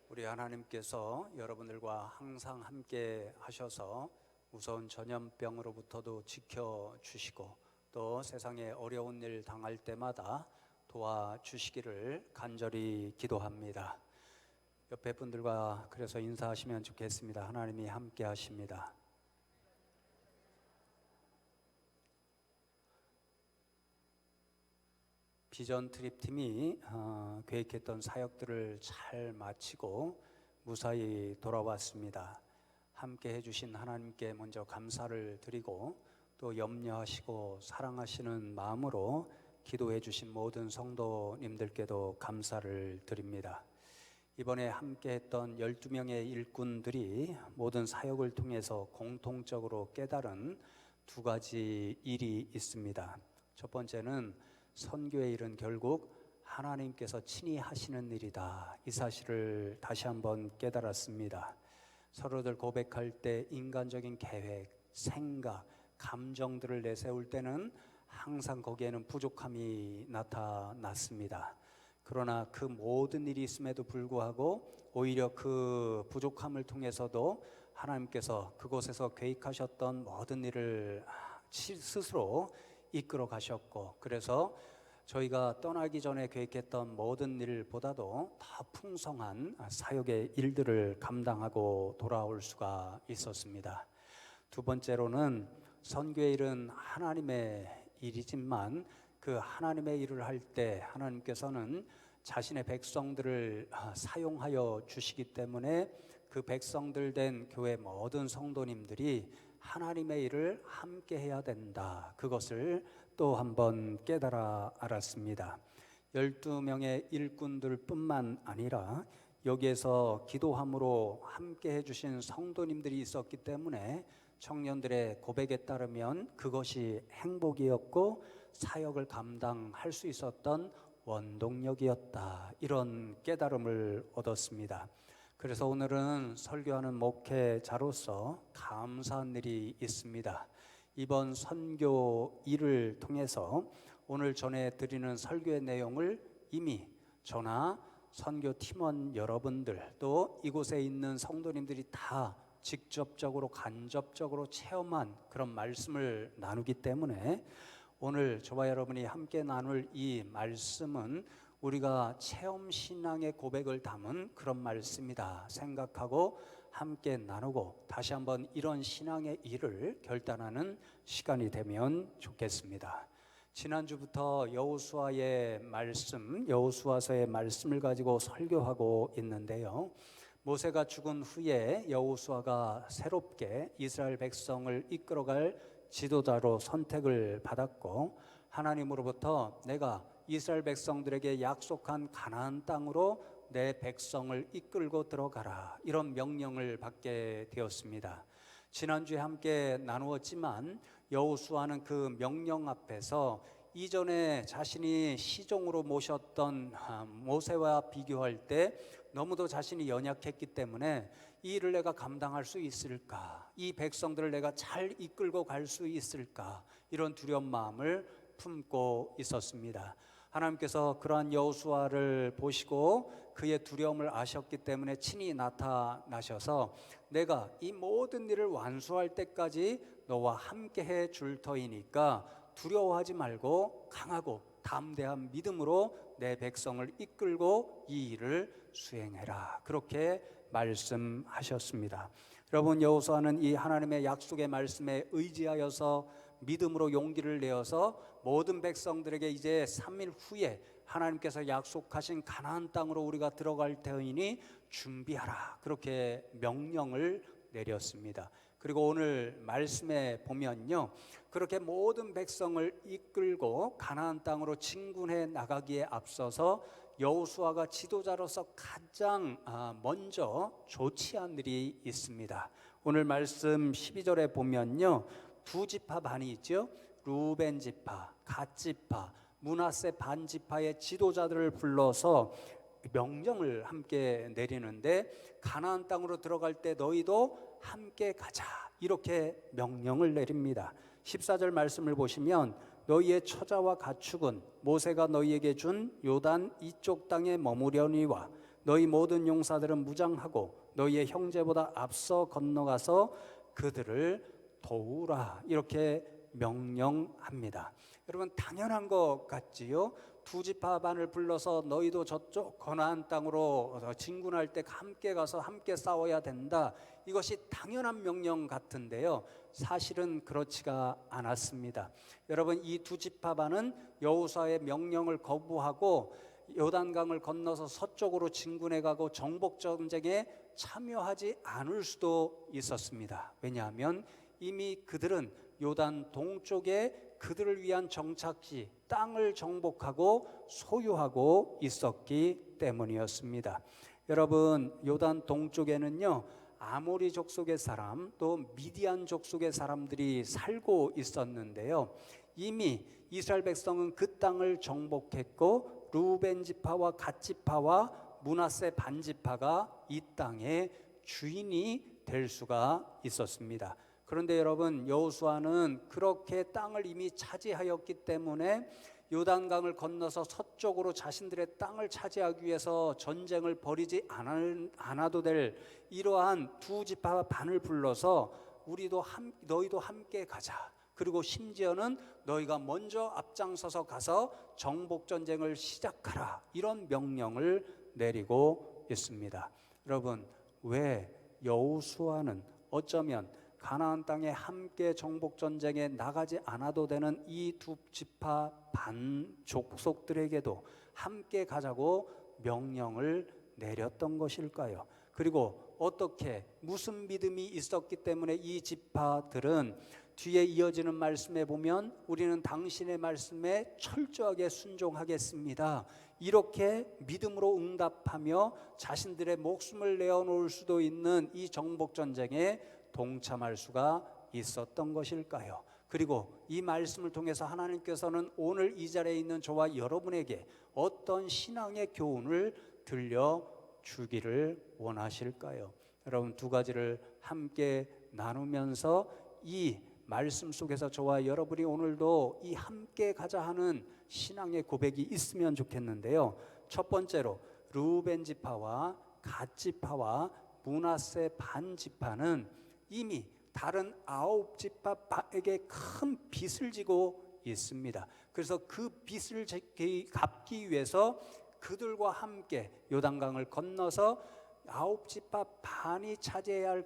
우리 하나님께서 여러분들과 항상 함께 하셔서 무서운 전염병으로부터도 지켜주시고 또 세상에 어려운 일 당할 때마다 도와주시기를 간절히 기도합니다. 옆에 분들과 그래서 인사하시면 좋겠습니다. 하나님이 함께 하십니다. 비전 트립 팀이 계획했던 사역들을 잘 마치고 무사히 돌아왔습니다. 함께 해주신 하나님께 먼저 감사를 드리고 또 염려하시고 사랑하시는 마음으로 기도해 주신 모든 성도님들께도 감사를 드립니다. 이번에 함께 했던 12명의 일꾼들이 모든 사역을 통해서 공통적으로 깨달은 두 가지 일이 있습니다. 첫 번째는 선교의 일은 결국 하나님께서 친히 하시는 일이다. 이 사실을 다시 한번 깨달았습니다. 서로들 고백할 때 인간적인 계획, 생각, 감정들을 내세울 때는 항상 거기에는 부족함이 나타났습니다. 그러나 그 모든 일이 있음에도 불구하고 오히려 그 부족함을 통해서도 하나님께서 그곳에서 계획하셨던 모든 일을 스스로 이끌어 가셨고, 그래서 저희가 떠나기 전에 계획했던 모든 일보다도 더 풍성한 사역의 일들을 감당하고 돌아올 수가 있었습니다. 두 번째로는 선교의 일은 하나님의 일이지만 그 하나님의 일을 할 때 하나님께서는 자신의 백성들을 사용하여 주시기 때문에 그 백성들 된 교회 모든 성도님들이 하나님의 일을 함께 해야 된다. 그것을 또 한번 깨달아 알았습니다. 12명의 일꾼들 뿐만 아니라 여기에서 기도함으로 함께 해주신 성도님들이 있었기 때문에 청년들의 고백에 따르면 그것이 행복이었고 사역을 감당할 수 있었던 원동력이었다. 이런 깨달음을 얻었습니다. 그래서 오늘은 설교하는 목회자로서 감사한 일이 있습니다. 이번 선교 일을 통해서 오늘 전해드리는 설교의 내용을 이미 저나 선교 팀원 여러분들 또 이곳에 있는 성도님들이 다 직접적으로 간접적으로 체험한 그런 말씀을 나누기 때문에 오늘 저와 여러분이 함께 나눌 이 말씀은 우리가 체험신앙의 고백을 담은 그런 말씀이다 생각하고 함께 나누고 다시 한번 이런 신앙의 일을 결단하는 시간이 되면 좋겠습니다. 지난주부터 여호수아의 말씀, 여호수아서의 말씀을 가지고 설교하고 있는데요. 모세가 죽은 후에 여호수아가 새롭게 이스라엘 백성을 이끌어갈 지도자로 선택을 받았고 하나님으로부터 내가 이스라엘 백성들에게 약속한 가나안 땅으로 내 백성을 이끌고 들어가라 이런 명령을 받게 되었습니다. 지난주에 함께 나누었지만 여호수아는 그 명령 앞에서 이전에 자신이 시종으로 모셨던 모세와 비교할 때 너무도 자신이 연약했기 때문에 이 일을 내가 감당할 수 있을까? 이 백성들을 내가 잘 이끌고 갈 수 있을까? 이런 두려운 마음을 품고 있었습니다. 하나님께서 그러한 여호수아를 보시고 그의 두려움을 아셨기 때문에 친히 나타나셔서 내가 이 모든 일을 완수할 때까지 너와 함께 해 줄 터이니까 두려워하지 말고 강하고 담대한 믿음으로 내 백성을 이끌고 이 일을 수행해라. 그렇게 말씀하셨습니다. 여러분, 여호수아는 이 하나님의 약속의 말씀에 의지하여서 믿음으로 용기를 내어서 모든 백성들에게 이제 3일 후에 하나님께서 약속하신 가나안 땅으로 우리가 들어갈 터이니 준비하라. 그렇게 명령을 내렸습니다. 그리고 오늘 말씀에 보면요, 그렇게 모든 백성을 이끌고 가나안 땅으로 진군해 나가기에 앞서서 여호수아가 지도자로서 가장 먼저 조치한 일이 있습니다. 오늘 말씀 12절에 보면요, 두 지파 반이 있죠. 루벤 지파, 갓 지파, 므낫세 반 지파의 지도자들을 불러서 명령을 함께 내리는데 가나안 땅으로 들어갈 때 너희도 함께 가자 이렇게 명령을 내립니다. 14절 말씀을 보시면 너희의 처자와 가축은 모세가 너희에게 준 요단 이쪽 땅에 머무려니와 너희 모든 용사들은 무장하고 너희의 형제보다 앞서 건너가서 그들을 도우라. 이렇게 명령합니다. 여러분, 당연한 것 같지요? 두 지파 반을 불러서 너희도 저쪽 가나안 땅으로 진군할 때 함께 가서 함께 싸워야 된다. 이것이 당연한 명령 같은데요, 사실은 그렇지가 않았습니다. 여러분, 이 두 지파 반은 여호수아의 명령을 거부하고 요단강을 건너서 서쪽으로 진군해 가고 정복 전쟁에 참여하지 않을 수도 있었습니다. 왜냐하면 이미 그들은 요단 동쪽에 그들을 위한 정착지 땅을 정복하고 소유하고 있었기 때문이었습니다. 여러분, 요단 동쪽에는요, 아모리 족속의 사람, 또 미디안 족속의 사람들이 살고 있었는데요, 이미 이스라엘 백성은 그 땅을 정복했고 르우벤 지파와 갓 지파와 므낫세 반 지파가 이 땅의 주인이 될 수가 있었습니다. 그런데 여러분, 여호수아는 그렇게 땅을 이미 차지하였기 때문에 요단강을 건너서 서쪽으로 자신들의 땅을 차지하기 위해서 전쟁을 벌이지 않아도 될 이러한 두 지파 반을 불러서 너희도 함께 가자. 그리고 심지어는 너희가 먼저 앞장서서 가서 정복전쟁을 시작하라. 이런 명령을 내리고 있습니다. 여러분, 왜 여호수아는 어쩌면 가나안 땅에 함께 정복전쟁에 나가지 않아도 되는 이 두 지파 반 족속들에게도 함께 가자고 명령을 내렸던 것일까요? 그리고 어떻게, 무슨 믿음이 있었기 때문에 이 지파들은 뒤에 이어지는 말씀에 보면 우리는 당신의 말씀에 철저하게 순종하겠습니다, 이렇게 믿음으로 응답하며 자신들의 목숨을 내어놓을 수도 있는 이 정복전쟁에 동참할 수가 있었던 것일까요? 그리고 이 말씀을 통해서 하나님께서는 오늘 이 자리에 있는 저와 여러분에게 어떤 신앙의 교훈을 들려주기를 원하실까요? 여러분, 두 가지를 함께 나누면서 이 말씀 속에서 저와 여러분이 오늘도 이 함께 가자 하는 신앙의 고백이 있으면 좋겠는데요, 첫 번째로 르우벤 지파와 갓 지파와 므낫세 반 지파는 이미 다른 9지파에게 큰 빚을 지고 있습니다. 그래서 그 빚을 갚기 위해서 그들과 함께 요단강을 건너서 9지파 반이 차지해야 할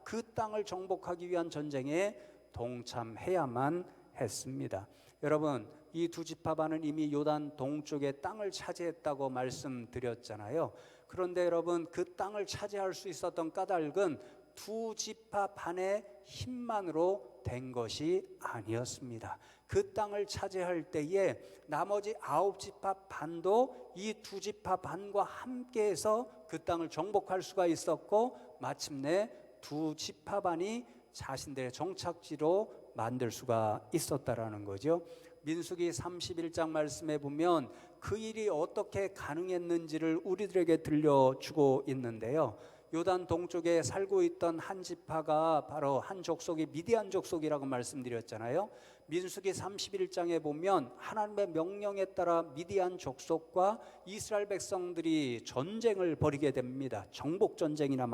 그 땅을 정복하기 위한 전쟁에 동참해야만 했습니다. 여러분, 이 두 지파 반은 이미 요단 동쪽의 땅을 차지했다고 말씀드렸잖아요. 그런데 여러분, 그 땅을 차지할 수 있었던 까닭은 두 지파 반의 힘만으로 된 것이 아니었습니다. 그 땅을 차지할 때에 나머지 9지파 반도 이 두 지파 반과 함께해서 그 땅을 정복할 수가 있었고, 마침내 두 지파 반이 자신들의 정착지로 만들 수가 있었다라는 거죠. 민수기 31장 말씀에 보면 그 일이 어떻게 가능했는지를 우리들에게 들려주고 있는데요, 요단 동쪽에 살고 있던 한 지파가 바로 한 족속이 미디안 족속이라고 말씀드렸잖아요. 민수기 31장에 보면 하나님의 명령에 따라 미디안 족속과 이스라엘 백성들이 전쟁을 벌이게 됩니다. 정복전쟁이나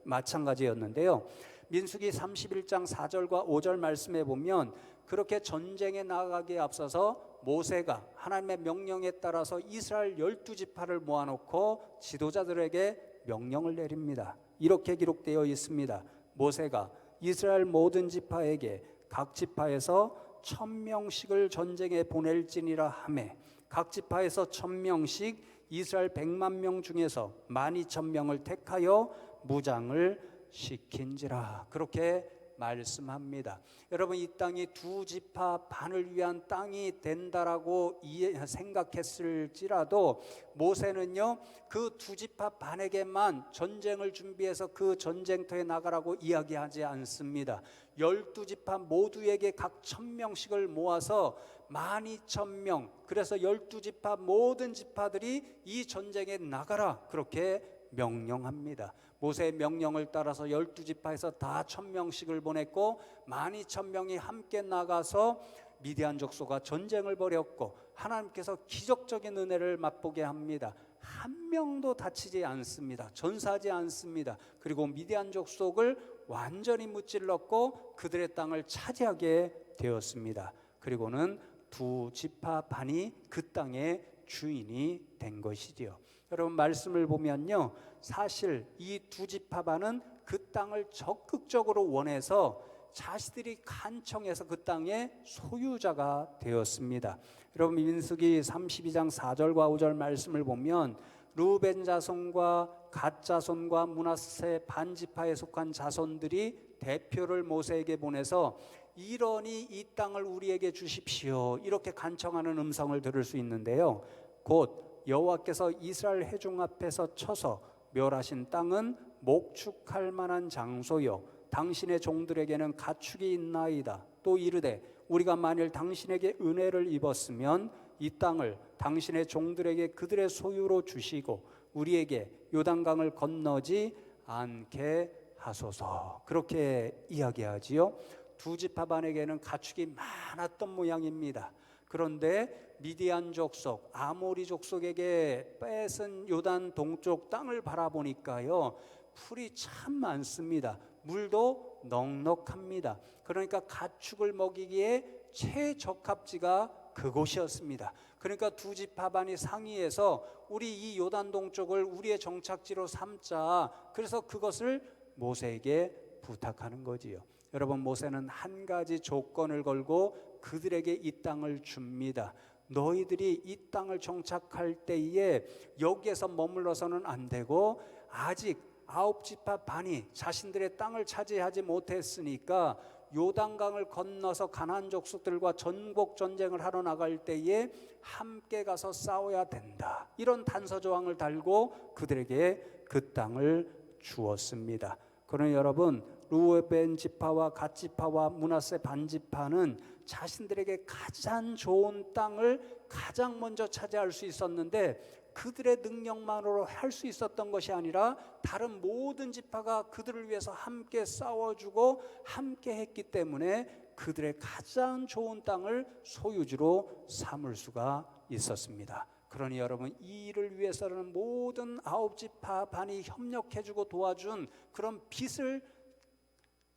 마찬가지였는데요, 민수기 31장 4절과 5절 말씀에 보면 그렇게 전쟁에 나가기에 앞서서 모세가 하나님의 명령에 따라서 이스라엘 12지파를 모아놓고 지도자들에게 명령을 내립니다. 이렇게 기록되어 있습니다. 모세가 이스라엘 모든 지파에게 각 지파에서 1000명씩을 전쟁에 보낼지니라 하매, 각 지파에서 1000명씩 이스라엘 100만 명 중에서 12000명을 택하여 무장을 시킨지라. 그렇게 말씀합니다. 여러분, 이 땅이 두 지파 반을 위한 땅이 된다라고 생각했을지라도 모세는요, 그 두 지파 반에게만 전쟁을 준비해서 그 전쟁터에 나가라고 이야기하지 않습니다. 12지파 모두에게 각 1000명씩을 모아서 12000명, 그래서 12지파 모든 지파들이 이 전쟁에 나가라, 그렇게 명령합니다. 모세의 명령을 따라서 12지파에서 다 1000명씩을 보냈고 12000명이 함께 나가서 미디안 족속과 전쟁을 벌였고, 하나님께서 기적적인 은혜를 맛보게 합니다. 한 명도 다치지 않습니다. 전사하지 않습니다. 그리고 미디안 족속을 완전히 무찔렀고 그들의 땅을 차지하게 되었습니다. 그리고는 두 지파 반이 그 땅의 주인이 된 것이지요. 여러분 말씀을 보면요, 사실 이 두 지파 반은 그 땅을 적극적으로 원해서 자신들이 간청해서 그 땅의 소유자가 되었습니다. 여러분 민수기 32장 4절과 5절 말씀을 보면 루벤 자손과 갓 자손과 므낫세 반지파에 속한 자손들이 대표를 모세에게 보내서 이러니 이 땅을 우리에게 주십시오 이렇게 간청하는 음성을 들을 수 있는데요, 곧 여호와께서 이스라엘 회중 앞에서 쳐서 멸하신 땅은 목축할 만한 장소요 당신의 종들에게는 가축이 있나이다. 또 이르되 우리가 만일 당신에게 은혜를 입었으면 이 땅을 당신의 종들에게 그들의 소유로 주시고 우리에게 요단강을 건너지 않게 하소서. 그렇게 이야기하지요. 두 지파 반에게는 가축이 많았던 모양입니다. 그런데 미디안 족속, 아모리 족속에게 뺏은 요단 동쪽 땅을 바라보니까요, 풀이 참 많습니다. 물도 넉넉합니다. 그러니까 가축을 먹이기에 최적합지가 그곳이었습니다. 그러니까 두 지파 반이 상의해서 우리 이 요단 동쪽을 우리의 정착지로 삼자. 그래서 그것을 모세에게 부탁하는 거지요. 여러분 모세는 한 가지 조건을 걸고 그들에게 이 땅을 줍니다. 너희들이 이 땅을 정착할 때에 여기에서 머물러서는 안 되고 아직 9지파 반이 자신들의 땅을 차지하지 못했으니까 요단강을 건너서 가나안 족속들과 전국 전쟁을 하러 나갈 때에 함께 가서 싸워야 된다. 이런 단서 조항을 달고 그들에게 그 땅을 주었습니다. 그러나 여러분 루벤 지파와 갓 지파와 므낫세 반 지파는 자신들에게 가장 좋은 땅을 가장 먼저 차지할 수 있었는데 그들의 능력만으로 할 수 있었던 것이 아니라 다른 모든 지파가 그들을 위해서 함께 싸워주고 함께 했기 때문에 그들의 가장 좋은 땅을 소유지로 삼을 수가 있었습니다. 그러니 여러분 이 일을 위해서는 모든 9지파 반이 협력해주고 도와준 그런 빚을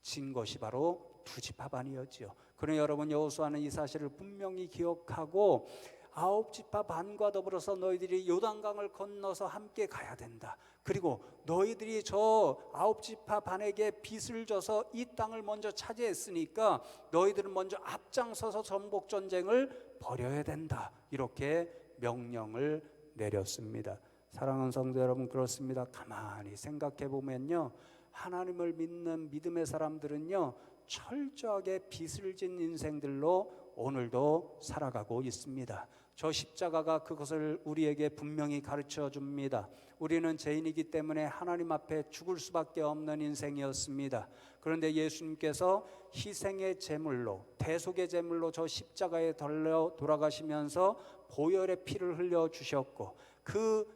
진 것이 바로 두 지파 반이었지요. 그러니 여러분 여호수아는 이 사실을 분명히 기억하고 9지파 반과 더불어서 너희들이 요단강을 건너서 함께 가야 된다. 그리고 너희들이 저 9지파 반에게 빚을 져서 이 땅을 먼저 차지했으니까 너희들은 먼저 앞장서서 전복 전쟁을 벌여야 된다. 이렇게 명령을 내렸습니다. 사랑하는 성도 여러분, 그렇습니다. 가만히 생각해 보면요, 하나님을 믿는 믿음의 사람들은요 철저하게 빚을 진 인생들로 오늘도 살아가고 있습니다. 저 십자가가 그것을 우리에게 분명히 가르쳐 줍니다. 우리는 죄인이기 때문에 하나님 앞에 죽을 수밖에 없는 인생이었습니다. 그런데 예수님께서 희생의 제물로, 대속의 제물로 저 십자가에 달려 돌아가시면서 보혈의 피를 흘려 주셨고 그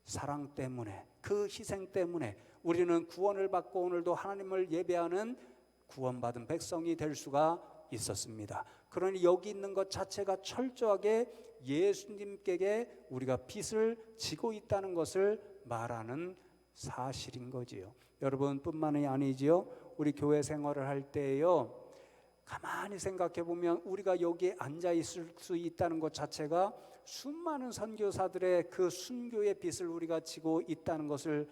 사랑 때문에, 그 희생 때문에 우리는 구원을 받고 오늘도 하나님을 예배하는 구원받은 백성이 될 수가 있었습니다. 그러니 여기 있는 것 자체가 철저하게 예수님께 우리가 빚을 지고 있다는 것을 말하는 사실인 거지요. 여러분뿐만이 아니지요. 우리 교회 생활을 할 때에요, 가만히 생각해 보면 우리가 여기에 앉아 있을 수 있다는 것 자체가 수많은 선교사들의 그 순교의 빚을 우리가 지고 있다는 것을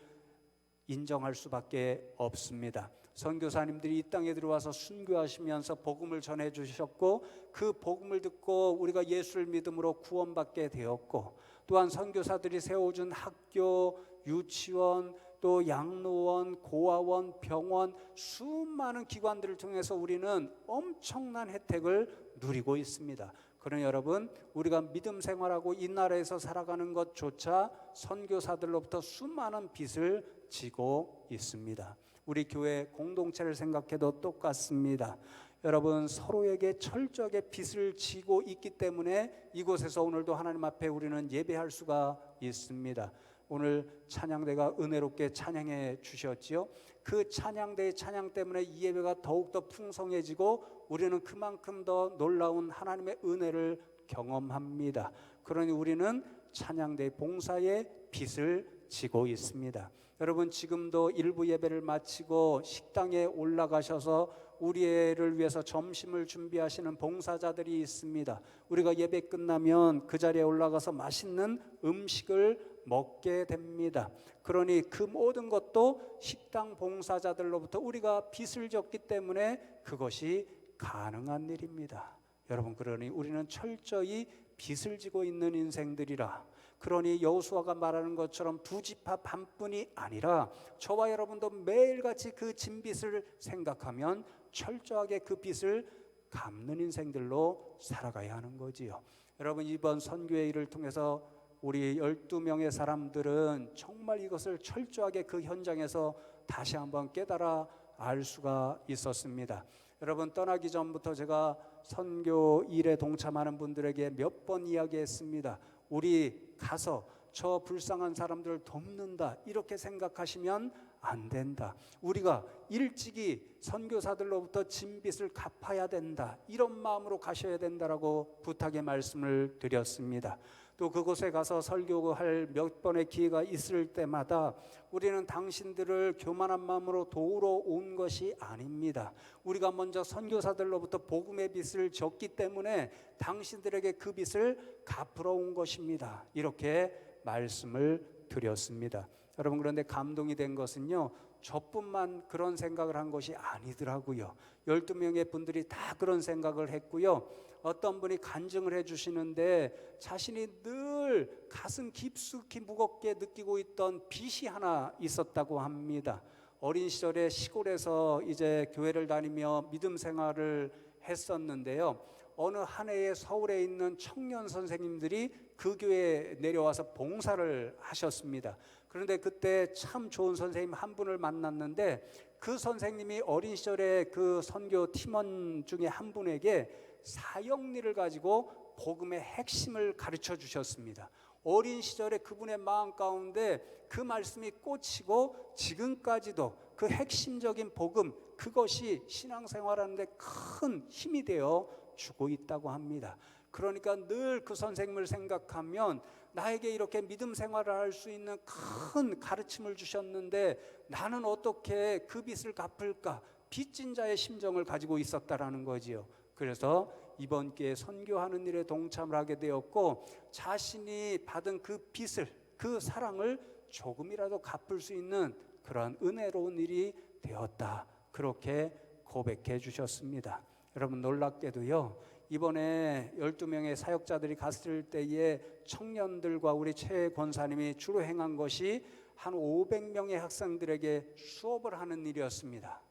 인정할 수밖에 없습니다. 선교사님들이 이 땅에 들어와서 순교하시면서 복음을 전해 주셨고 그 복음을 듣고 우리가 예수를 믿음으로 구원받게 되었고, 또한 선교사들이 세워준 학교, 유치원, 또 양로원, 고아원, 병원, 수많은 기관들을 통해서 우리는 엄청난 혜택을 누리고 있습니다. 그러나 여러분, 우리가 믿음 생활하고 이 나라에서 살아가는 것조차 선교사들로부터 수많은 빚을 지고 있습니다. 우리 교회 공동체를 생각해도 똑같습니다. 여러분, 서로에게 철저하게 빚을 지고 있기 때문에 이곳에서 오늘도 하나님 앞에 우리는 예배할 수가 있습니다. 오늘 찬양대가 은혜롭게 찬양해 주셨지요. 그 찬양대의 찬양 때문에 이 예배가 더욱더 풍성해지고 우리는 그만큼 더 놀라운 하나님의 은혜를 경험합니다. 그러니 우리는 찬양대 봉사의 빚을 지고 있습니다. 여러분 지금도 일부 예배를 마치고 식당에 올라가셔서 우리를 위해서 점심을 준비하시는 봉사자들이 있습니다. 우리가 예배 끝나면 그 자리에 올라가서 맛있는 음식을 먹게 됩니다. 그러니 그 모든 것도 식당 봉사자들로부터 우리가 빚을 졌기 때문에 그것이 가능한 일입니다. 여러분 그러니 우리는 철저히 빚을 지고 있는 인생들이라. 그러니 여호수아가 말하는 것처럼 두 지파 반뿐이 아니라 저와 여러분도 매일같이 그 진 빚을 생각하면 철저하게 그 빚을 갚는 인생들로 살아가야 하는 거지요. 여러분 이번 선교의 일을 통해서 우리 12명의 사람들은 정말 이것을 철저하게 그 현장에서 다시 한번 깨달아 알 수가 있었습니다. 여러분 떠나기 전부터 제가 선교 일에 동참하는 분들에게 몇 번 이야기했습니다. 우리 가서 저 불쌍한 사람들을 돕는다 이렇게 생각하시면 안 된다. 우리가 일찍이 선교사들로부터 진 빚을 갚아야 된다. 이런 마음으로 가셔야 된다라고 부탁의 말씀을 드렸습니다. 또 그곳에 가서 설교할 몇 번의 기회가 있을 때마다 우리는 당신들을 교만한 마음으로 도우러 온 것이 아닙니다. 우리가 먼저 선교사들로부터 복음의 빚을 졌기 때문에 당신들에게 그 빚을 갚으러 온 것입니다. 이렇게 말씀을 드렸습니다. 여러분 그런데 감동이 된 것은요, 저뿐만 그런 생각을 한 것이 아니더라고요. 12명의 분들이 다 그런 생각을 했고요. 어떤 분이 간증을 해주시는데 자신이 늘 가슴 깊숙이 무겁게 느끼고 있던 빚이 하나 있었다고 합니다. 어린 시절에 시골에서 이제 교회를 다니며 믿음 생활을 했었는데요. 어느 한 해에 서울에 있는 청년 선생님들이 그 교회에 내려와서 봉사를 하셨습니다. 그런데 그때 참 좋은 선생님 한 분을 만났는데 그 선생님이 어린 시절에 그 선교 팀원 중에 한 분에게 사형리를 가지고 복음의 핵심을 가르쳐 주셨습니다. 어린 시절에 그분의 마음 가운데 그 말씀이 꽂히고 지금까지도 그 핵심적인 복음, 그것이 신앙생활하는데 큰 힘이 되어 주고 있다고 합니다. 그러니까 늘 그 선생님을 생각하면 나에게 이렇게 믿음 생활을 할 수 있는 큰 가르침을 주셨는데 나는 어떻게 그 빚을 갚을까? 빚진 자의 심정을 가지고 있었다라는 거지요. 그래서 이번 기회에 선교하는 일에 동참을 하게 되었고 자신이 받은 그 빚을, 그 사랑을 조금이라도 갚을 수 있는 그러한 은혜로운 일이 되었다. 그렇게 고백해 주셨습니다. 여러분 놀랍게도요, 이번에 12명의 사역자들이 갔을 때에 청년들과 우리 최 권사님이 주로 행한 것이 한 500명의 학생들에게 수업을 하는 일이었습니다.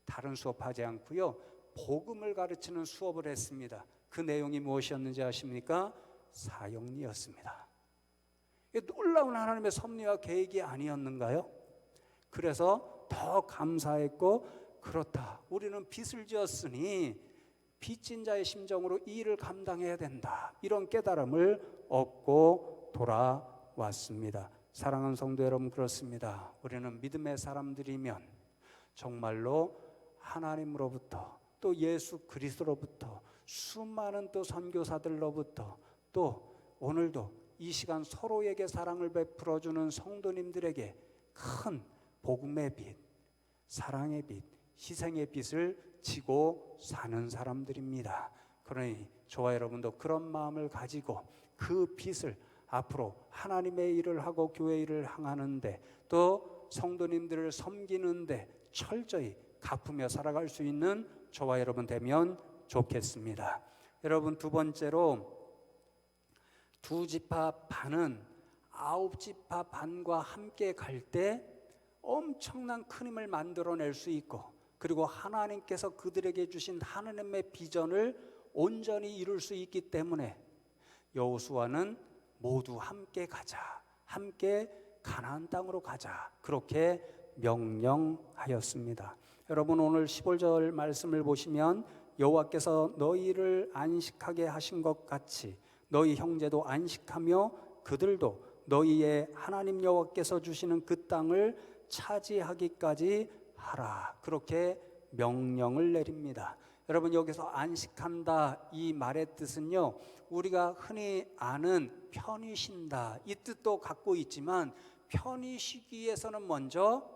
다른 수업하지 않고요, 복음을 가르치는 수업을 했습니다. 그 내용이 무엇이었는지 아십니까? 사형리였습니다. 놀라운 하나님의 섭리와 계획이 아니었는가요? 그래서 더 감사했고, 그렇다, 우리는 빚을 지었으니 빚진 자의 심정으로 이 일을 감당해야 된다, 이런 깨달음을 얻고 돌아왔습니다. 사랑하는 성도 여러분, 그렇습니다. 우리는 믿음의 사람들이면 정말로 하나님으로부터 또 예수 그리스도로부터 수많은 또 선교사들로부터 또 오늘도 이 시간 서로에게 사랑을 베풀어주는 성도님들에게 큰 복음의 빚, 사랑의 빚, 희생의 빚을 지고 사는 사람들입니다. 그러니 저와 여러분도 그런 마음을 가지고 그 빚을 앞으로 하나님의 일을 하고 교회 일을 행하는데 또 성도님들을 섬기는데 철저히 갚으며 살아갈 수 있는 저와 여러분 되면 좋겠습니다. 여러분 두 번째로 두 지파 반은 9지파 반과 함께 갈 때 엄청난 큰 힘을 만들어낼 수 있고 그리고 하나님께서 그들에게 주신 하나님의 비전을 온전히 이룰 수 있기 때문에 여호수아는 모두 함께 가자, 함께 가나안 땅으로 가자, 그렇게 명령하였습니다. 여러분 오늘 15절 말씀을 보시면 여호와께서 너희를 안식하게 하신 것 같이 너희 형제도 안식하며 그들도 너희의 하나님 여호와께서 주시는 그 땅을 차지하기까지 하라, 그렇게 명령을 내립니다. 여러분 여기서 안식한다 이 말의 뜻은요, 우리가 흔히 아는 편히 쉰다 이 뜻도 갖고 있지만 편히 쉬기 위해서는 먼저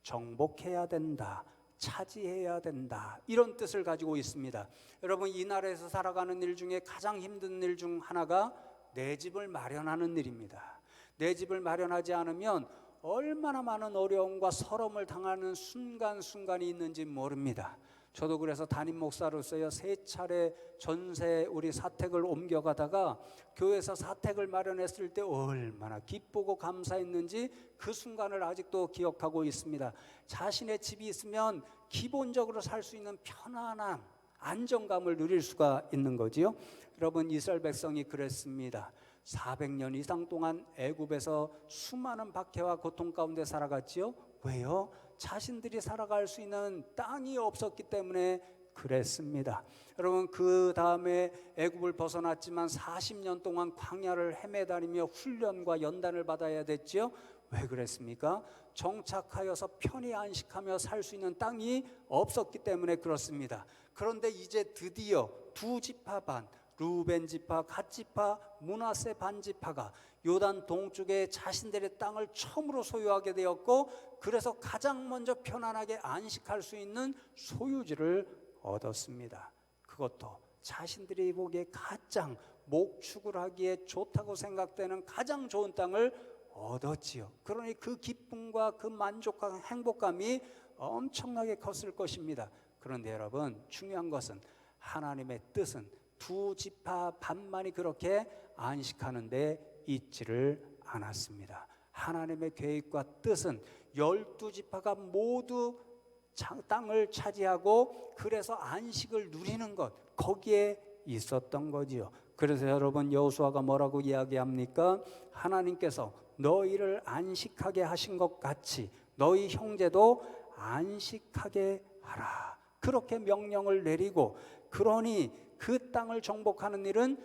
정복해야 된다, 차지해야 된다 이런 뜻을 가지고 있습니다. 여러분 이 나라에서 살아가는 일 중에 가장 힘든 일 중 하나가 내 집을 마련하는 일입니다. 내 집을 마련하지 않으면 얼마나 많은 어려움과 서름을 당하는 순간순간이 있는지 모릅니다. 저도 그래서 담임 목사로서요 3차례 전세 우리 사택을 옮겨가다가 교회에서 사택을 마련했을 때 얼마나 기쁘고 감사했는지 그 순간을 아직도 기억하고 있습니다. 자신의 집이 있으면 기본적으로 살 수 있는 편안함, 안정감을 누릴 수가 있는 거지요. 여러분 이스라엘 백성이 그랬습니다. 400년 이상 동안 애굽에서 수많은 박해와 고통 가운데 살아갔지요. 왜요? 자신들이 살아갈 수 있는 땅이 없었기 때문에 그랬습니다. 여러분 그 다음에 애굽을 벗어났지만 40년 동안 광야를 헤매다니며 훈련과 연단을 받아야 됐지요. 왜 그랬습니까? 정착하여서 편히 안식하며 살 수 있는 땅이 없었기 때문에 그렇습니다. 그런데 이제 드디어 두 지파 반, 루벤 지파, 갓 지파, 므낫세 반 지파가 요단 동쪽에 자신들의 땅을 처음으로 소유하게 되었고 그래서 가장 먼저 편안하게 안식할 수 있는 소유지를 얻었습니다. 그것도 자신들이 보기에 가장 목축을 하기에 좋다고 생각되는 가장 좋은 땅을 얻었지요. 그러니 그 기쁨과 그 만족과 행복감이 엄청나게 컸을 것입니다. 그런데 여러분 중요한 것은 하나님의 뜻은 두 지파 반만이 그렇게 안식하는데 있지를 않았습니다. 하나님의 계획과 뜻은 12지파가 모두 땅을 차지하고 그래서 안식을 누리는 것 거기에 있었던 거지요. 그래서 여러분 여호수아가 뭐라고 이야기합니까? 하나님께서 너희를 안식하게 하신 것 같이 너희 형제도 안식하게 하라 그렇게 명령을 내리고 그러니 그 땅을 정복하는 일은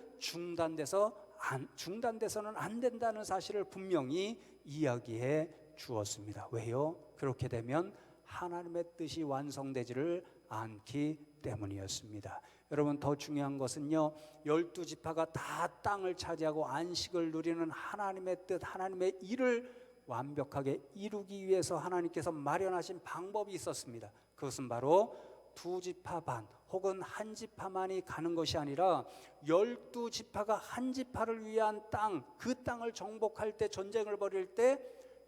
중단돼서는 안 된다는 사실을 분명히 이야기해 주었습니다. 왜요? 그렇게 되면 하나님의 뜻이 완성되지를 않기 때문이었습니다. 여러분 더 중요한 것은요 12지파가 다 땅을 차지하고 안식을 누리는 하나님의 뜻 하나님의 일을 완벽하게 이루기 위해서 하나님께서 마련하신 방법이 있었습니다. 그것은 바로 두 지파 반 혹은 한 지파만이 가는 것이 아니라 12지파가 한 지파를 위한 땅, 그 땅을 정복할 때 전쟁을 벌일 때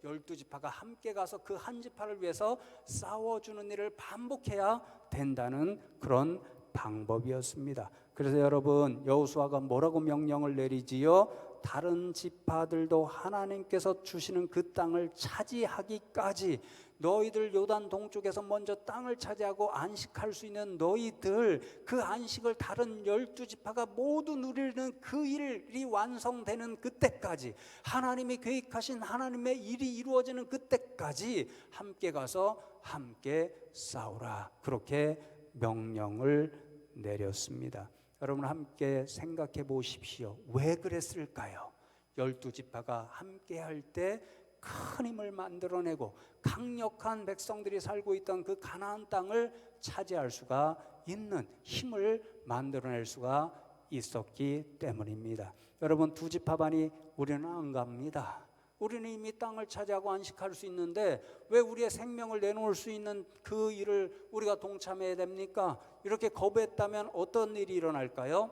12지파가 함께 가서 그 한 지파를 위해서 싸워주는 일을 반복해야 된다는 그런 방법이었습니다. 그래서 여러분 여호수아가 뭐라고 명령을 내리지요? 다른 지파들도 하나님께서 주시는 그 땅을 차지하기까지 너희들 요단 동쪽에서 먼저 땅을 차지하고 안식할 수 있는 너희들 그 안식을 다른 12지파가 모두 누리는 그 일이 완성되는 그때까지 하나님이 계획하신 하나님의 일이 이루어지는 그때까지 함께 가서 함께 싸우라 그렇게 명령을 내렸습니다. 여러분 함께 생각해 보십시오. 왜 그랬을까요? 12지파가 함께 할 때 큰 힘을 만들어내고 강력한 백성들이 살고 있던 그 가나안 땅을 차지할 수가 있는 힘을 만들어낼 수가 있었기 때문입니다. 여러분 두 지파반이 우리는 안 갑니다. 우리는 이미 땅을 차지하고 안식할 수 있는데 왜 우리의 생명을 내놓을 수 있는 그 일을 우리가 동참해야 됩니까? 이렇게 거부했다면 어떤 일이 일어날까요?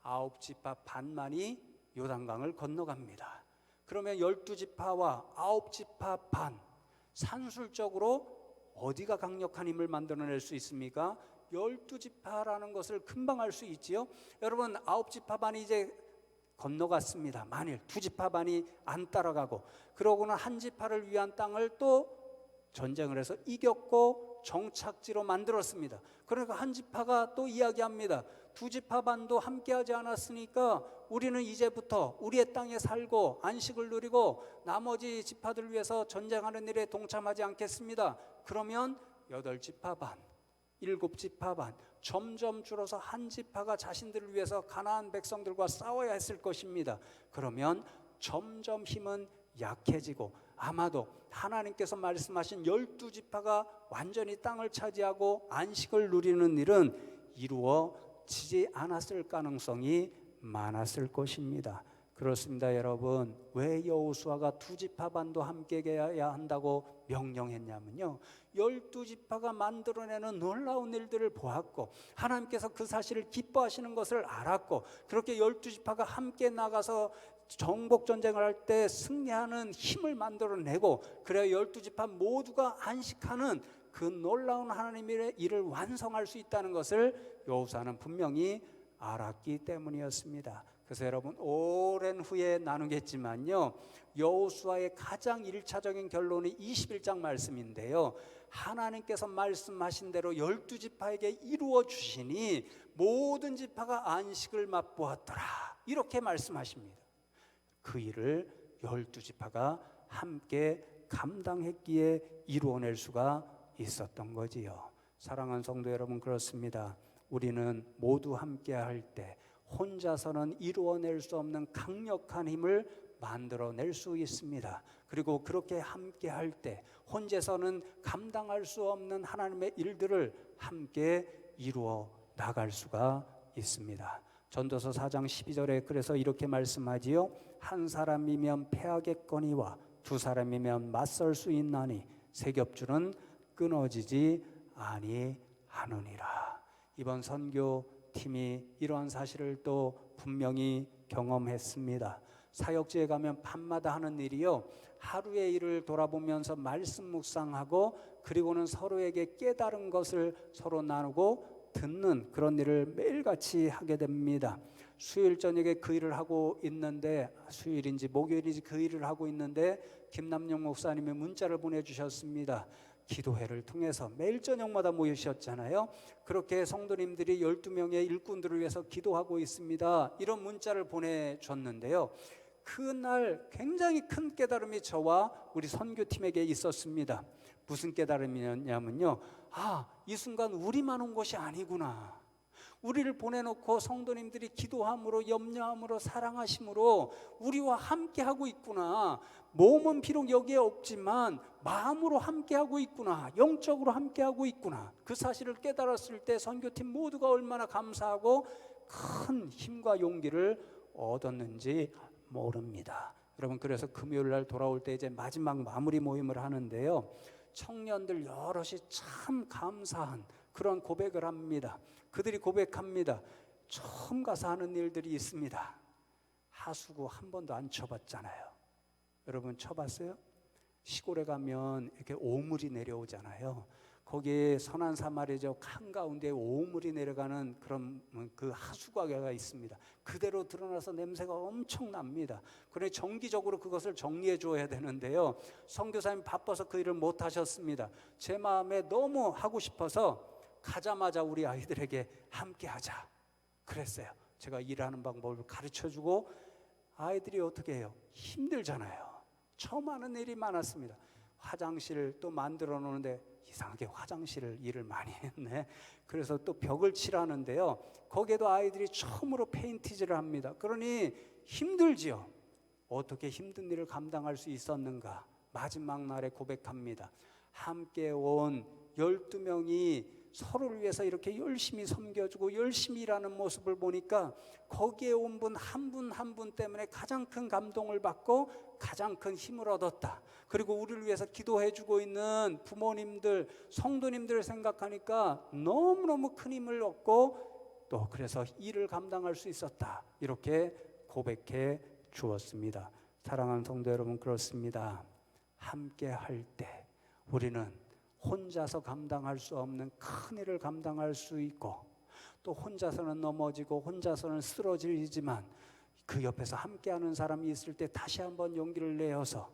9지파 반만이 요단강을 건너갑니다. 그러면 12지파와 9지파 반 산술적으로 어디가 강력한 힘을 만들어낼 수 있습니까? 12지파라는 것을 금방 알 수 있지요. 여러분 9지파 반이 이제 건너갔습니다. 만일 2지파 반이 안 따라가고 그러고는 한 지파를 위한 땅을 또 전쟁을 해서 이겼고 정착지로 만들었습니다. 그러니까 한 지파가 또 이야기합니다. 2지파 반도 함께하지 않았으니까 우리는 이제부터 우리의 땅에 살고 안식을 누리고 나머지 지파들을 위해서 전쟁하는 일에 동참하지 않겠습니다. 그러면 8지파 반, 7지파 반 점점 줄어서 한 지파가 자신들을 위해서 가나안 백성들과 싸워야 했을 것입니다. 그러면 점점 힘은 약해지고 아마도 하나님께서 말씀하신 12지파가 완전히 땅을 차지하고 안식을 누리는 일은 이루어지지 지지 않았을 가능성이 많았을 것입니다. 그렇습니다, 여러분. 왜 여호수아가 두 지파 반도 함께 해야 한다고 명령했냐면요, 12지파가 만들어내는 놀라운 일들을 보았고 하나님께서 그 사실을 기뻐하시는 것을 알았고, 그렇게 12지파가 함께 나가서 정복전쟁을 할 때 승리하는 힘을 만들어내고, 그래야 12지파 모두가 안식하는 그 놀라운 하나님의 일을 완성할 수 있다는 것을 여호수아는 분명히 알았기 때문이었습니다. 그래서 여러분, 오랜 후에 나누겠지만요, 여호수아의 가장 1차적인 결론이 21장 말씀인데요, 하나님께서 말씀하신 대로 12지파에게 이루어 주시니 모든 지파가 안식을 맛보았더라, 이렇게 말씀하십니다. 그 일을 12지파가 함께 감당했기에 이루어낼 수가 있었던 거지요. 사랑하는 성도 여러분, 그렇습니다. 우리는 모두 함께 할 때 혼자서는 이루어낼 수 없는 강력한 힘을 만들어낼 수 있습니다. 그리고 그렇게 함께 할 때 혼자서는 감당할 수 없는 하나님의 일들을 함께 이루어 나갈 수가 있습니다. 전도서 4장 12절에 그래서 이렇게 말씀하지요. 한 사람이면 패하겠거니와 두 사람이면 맞설 수 있나니 세 겹줄은 끊어지지 아니하느니라. 이번 선교팀이 이러한 사실을 또 분명히 경험했습니다. 사역지에 가면 밤마다 하는 일이요, 하루의 일을 돌아보면서 말씀 묵상하고 그리고는 서로에게 깨달은 것을 서로 나누고 듣는 그런 일을 매일같이 하게 됩니다. 수요일 저녁에 그 일을 하고 있는데, 수요일인지 목요일인지 그 일을 하고 있는데 김남영 목사님이 문자를 보내주셨습니다. 기도회를 통해서 매일 저녁마다 모이셨잖아요. 그렇게 성도님들이 12명의 일꾼들을 위해서 기도하고 있습니다, 이런 문자를 보내줬는데요, 그날 굉장히 큰 깨달음이 저와 우리 선교팀에게 있었습니다. 무슨 깨달음이었냐면요, 이 순간 우리만 온 것이 아니구나. 우리를 보내놓고 성도님들이 기도함으로, 염려함으로, 사랑하심으로 우리와 함께하고 있구나. 몸은 비록 여기에 없지만 마음으로 함께하고 있구나. 영적으로 함께하고 있구나. 그 사실을 깨달았을 때 선교팀 모두가 얼마나 감사하고 큰 힘과 용기를 얻었는지 모릅니다. 여러분, 그래서 금요일 날 돌아올 때 이제 마지막 마무리 모임을 하는데요, 청년들 여럿이 참 감사한 그런 고백을 합니다. 그들이 고백합니다. 처음 가서 하는 일들이 있습니다. 하수구 한 번도 안 쳐봤잖아요. 여러분 쳐봤어요? 시골에 가면 이렇게 오물이 내려오잖아요. 거기에 선한 사마리아죠, 한가운데 오물이 내려가는 그런 그 하수구가 있습니다. 그대로 드러나서 냄새가 엄청납니다. 그러니 정기적으로 그것을 정리해 줘야 되는데요, 선교사님 바빠서 그 일을 못 하셨습니다. 제 마음에 너무 하고 싶어서 가자마자 우리 아이들에게 함께 하자 그랬어요. 제가 일하는 방법을 가르쳐주고, 아이들이 어떻게 해요? 힘들잖아요. 처음 하는 일이 많았습니다. 화장실 또 만들어 놓는데 이상하게 화장실을 일을 많이 했네. 그래서 또 벽을 칠하는데요, 거기에도 아이들이 처음으로 페인티질을 합니다. 그러니 힘들지요. 어떻게 힘든 일을 감당할 수 있었는가? 마지막 날에 고백합니다. 함께 온 12명이 서로를 위해서 이렇게 열심히 섬겨주고 열심히 일하는 모습을 보니까 거기에 온 분 한 분 한 분 때문에 가장 큰 감동을 받고 가장 큰 힘을 얻었다. 그리고 우리를 위해서 기도해주고 있는 부모님들, 성도님들을 생각하니까 너무너무 큰 힘을 얻고 또 그래서 일을 감당할 수 있었다, 이렇게 고백해 주었습니다. 사랑하는 성도 여러분, 그렇습니다. 함께 할 때 우리는 혼자서 감당할 수 없는 큰 일을 감당할 수 있고, 또 혼자서는 넘어지고 혼자서는 쓰러지지만 그 옆에서 함께하는 사람이 있을 때 다시 한번 용기를 내어서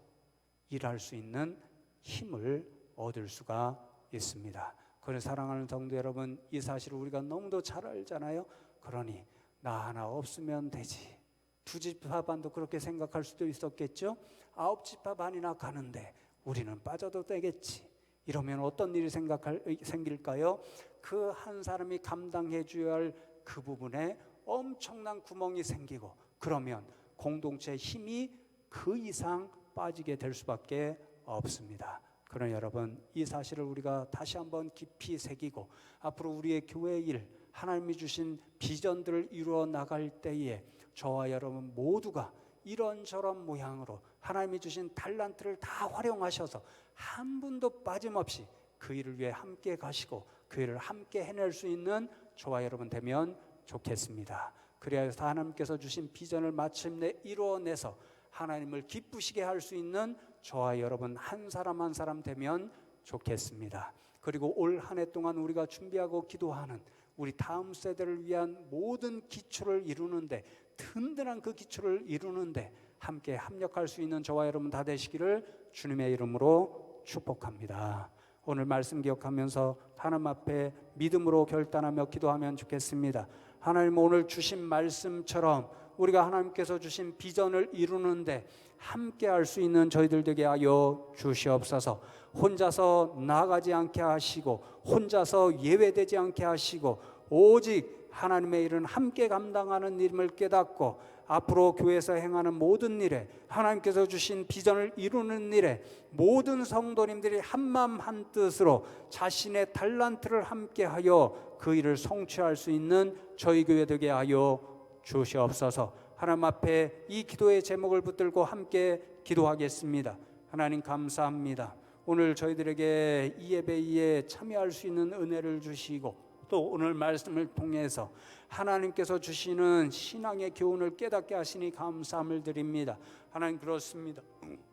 일할 수 있는 힘을 얻을 수가 있습니다. 그래서 사랑하는 성도 여러분, 이 사실을 우리가 너무도 잘 알잖아요. 그러니 나 하나 없으면 되지. 두 지파 반도 그렇게 생각할 수도 있었겠죠. 9지파 반이나 가는데 우리는 빠져도 되겠지. 이러면 어떤 일이 생길까요? 그 한 사람이 감당해 줘야 할 그 부분에 엄청난 구멍이 생기고, 그러면 공동체의 힘이 그 이상 빠지게 될 수밖에 없습니다. 그러나 여러분, 이 사실을 우리가 다시 한번 깊이 새기고 앞으로 우리의 교회 일, 하나님이 주신 비전들을 이루어 나갈 때에 저와 여러분 모두가 이런저런 모양으로 하나님이 주신 달란트를 다 활용하셔서 한 분도 빠짐없이 그 일을 위해 함께 가시고 그 일을 함께 해낼 수 있는 저와 여러분 되면 좋겠습니다. 그래야 해서 하나님께서 주신 비전을 마침내 이루어내서 하나님을 기쁘시게 할 수 있는 저와 여러분 한 사람 한 사람 되면 좋겠습니다. 그리고 올 한 해 동안 우리가 준비하고 기도하는 우리 다음 세대를 위한 모든 기초를 이루는데, 든든한 그 기초를 이루는데 함께 합력할 수 있는 저와 여러분 다 되시기를 주님의 이름으로 축복합니다. 오늘 말씀 기억하면서 하나님 앞에 믿음으로 결단하며 기도하면 좋겠습니다. 하나님, 오늘 주신 말씀처럼 우리가 하나님께서 주신 비전을 이루는데 함께 할 수 있는 저희들 되게 하여 주시옵소서. 혼자서 나아가지 않게 하시고 혼자서 예외되지 않게 하시고 오직 하나님의 일은 함께 감당하는 일임을 깨닫고 앞으로 교회에서 행하는 모든 일에, 하나님께서 주신 비전을 이루는 일에 모든 성도님들이 한마음 한뜻으로 자신의 달란트를 함께하여 그 일을 성취할 수 있는 저희 교회 되게 하여 주시옵소서. 하나님 앞에 이 기도의 제목을 붙들고 함께 기도하겠습니다. 하나님 감사합니다. 오늘 저희들에게 이 예배에 참여할 수 있는 은혜를 주시고 또 오늘 말씀을 통해서 하나님께서 주시는 신앙의 교훈을 깨닫게 하시니 감사함을 드립니다. 하나님, 그렇습니다.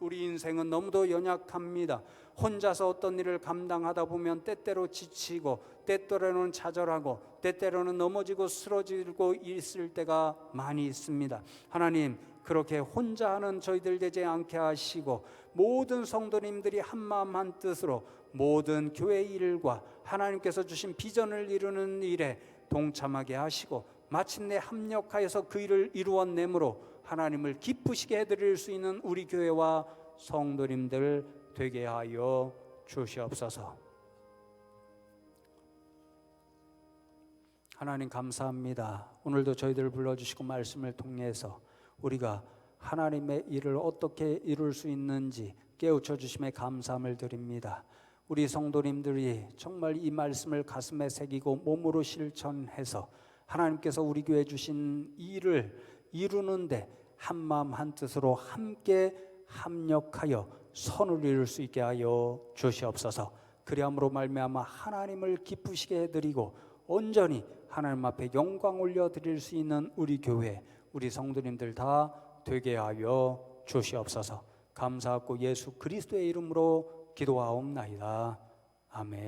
우리 인생은 너무도 연약합니다. 혼자서 어떤 일을 감당하다 보면 때때로 지치고 때때로는 좌절하고 때때로는 넘어지고 쓰러지고 있을 때가 많이 있습니다. 하나님, 그렇게 혼자 하는 저희들 되지 않게 하시고 모든 성도님들이 한마음 한뜻으로 모든 교회 일과 하나님께서 주신 비전을 이루는 일에 동참하게 하시고 마침내 합력하여서 그 일을 이루어내므로 하나님을 기쁘시게 해드릴 수 있는 우리 교회와 성도님들 되게 하여 주시옵소서. 하나님 감사합니다. 오늘도 저희들을 불러주시고 말씀을 통해서 우리가 하나님의 일을 어떻게 이룰 수 있는지 깨우쳐 주심에 감사함을 드립니다. 우리 성도님들이 정말 이 말씀을 가슴에 새기고 몸으로 실천해서 하나님께서 우리 교회에 주신 일을 이루는데 한마음 한뜻으로 함께 합력하여 선을 이룰 수 있게 하여 주시옵소서. 그리함으로 말미암아 하나님을 기쁘시게 해드리고 온전히 하나님 앞에 영광 올려드릴 수 있는 우리 교회, 우리 성도님들 다 되게 하여 주시옵소서. 감사하고 예수 그리스도의 이름으로 기도하옵나이다. 아멘.